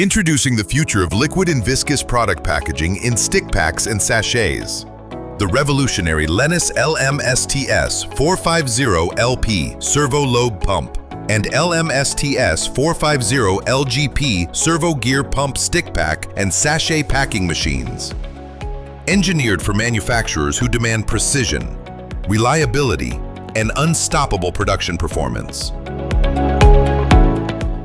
Introducing the future of liquid and viscous product packaging in stick packs and sachets. The revolutionary LENIS LMSTS-450LP servo lobe pump and LMSTS-450LGP servo gear pump stick pack and sachet packing machines. Engineered for manufacturers who demand precision, reliability, and unstoppable production performance.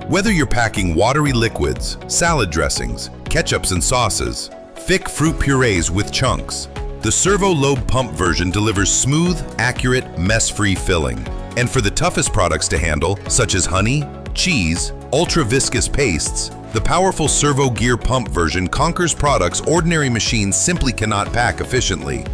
Whether you're packing watery liquids, salad dressings, ketchups and sauces, thick fruit purees with chunks, the servo lobe pump version delivers smooth, accurate, mess-free filling. And for the toughest products to handle, such as honey, cheese, ultra-viscous pastes, the powerful servo gear pump version conquers products ordinary machines simply cannot pack efficiently.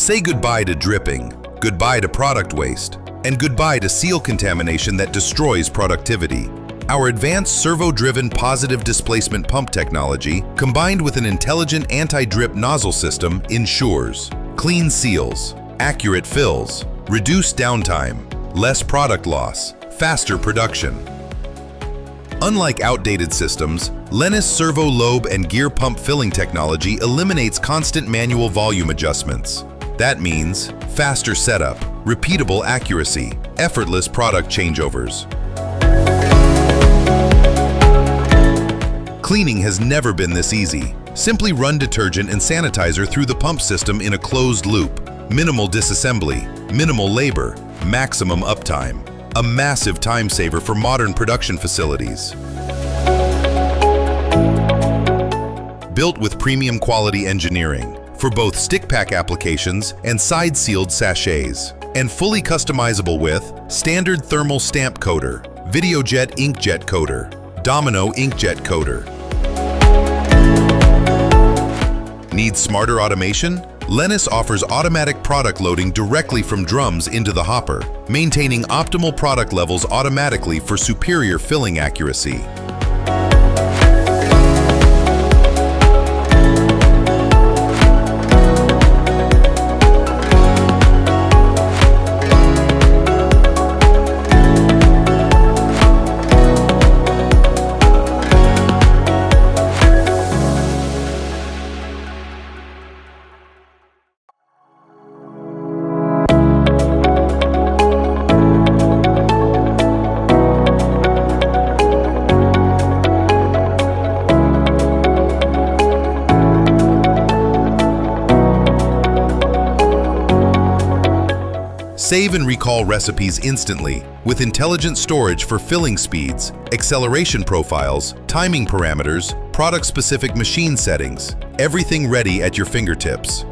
Say goodbye to dripping, goodbye to product waste, and goodbye to seal contamination that destroys productivity. Our advanced servo-driven positive displacement pump technology, combined with an intelligent anti-drip nozzle system, ensures clean seals, accurate fills, reduced downtime, less product loss, faster production. Unlike outdated systems, LENIS servo lobe and gear pump filling technology eliminates constant manual volume adjustments. That means faster setup, repeatable accuracy, effortless product changeovers. Cleaning has never been this easy. Simply run detergent and sanitizer through the pump system in a closed loop. Minimal disassembly, minimal labor, maximum uptime. A massive time saver for modern production facilities. Built with premium quality engineering for both stick pack applications and side-sealed sachets, and fully customizable with standard thermal stamp coater, Videojet inkjet coater, Domino inkjet coater. Need smarter automation? LENIS offers automatic product loading directly from drums into the hopper, maintaining optimal product levels automatically for superior filling accuracy. Save and recall recipes instantly with intelligent storage for filling speeds, acceleration profiles, timing parameters, product-specific machine settings, everything ready at your fingertips.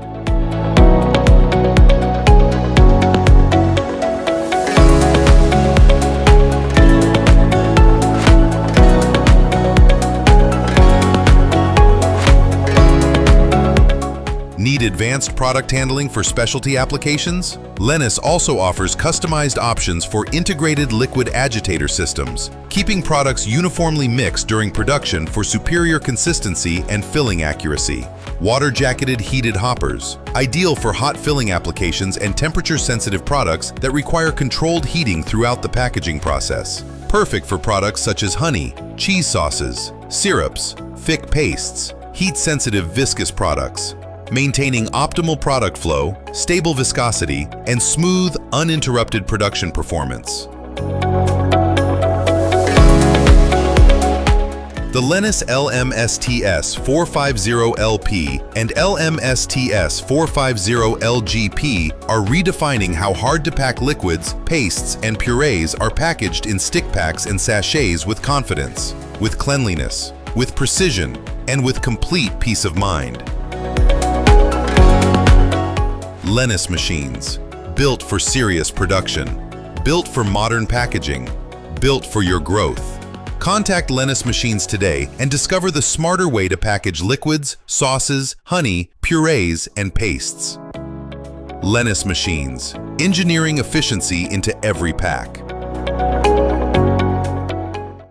Need advanced product handling for specialty applications? Lennis also offers customized options for integrated liquid agitator systems, keeping products uniformly mixed during production for superior consistency and filling accuracy. Water-jacketed heated hoppers, ideal for hot filling applications and temperature-sensitive products that require controlled heating throughout the packaging process. Perfect for products such as honey, cheese sauces, syrups, thick pastes, heat-sensitive viscous products, maintaining optimal product flow, stable viscosity, and smooth, uninterrupted production performance. The LENIS LMSTS-450LP and LMSTS-450LGP are redefining how hard-to-pack liquids, pastes, and purees are packaged in stick packs and sachets with confidence, with cleanliness, with precision, and with complete peace of mind. LENIS machines, built for serious production, built for modern packaging, built for your growth. Contact LENIS Machines today and discover the smarter way to package liquids, sauces, honey, purees, and pastes. LENIS Machines, engineering efficiency into every pack.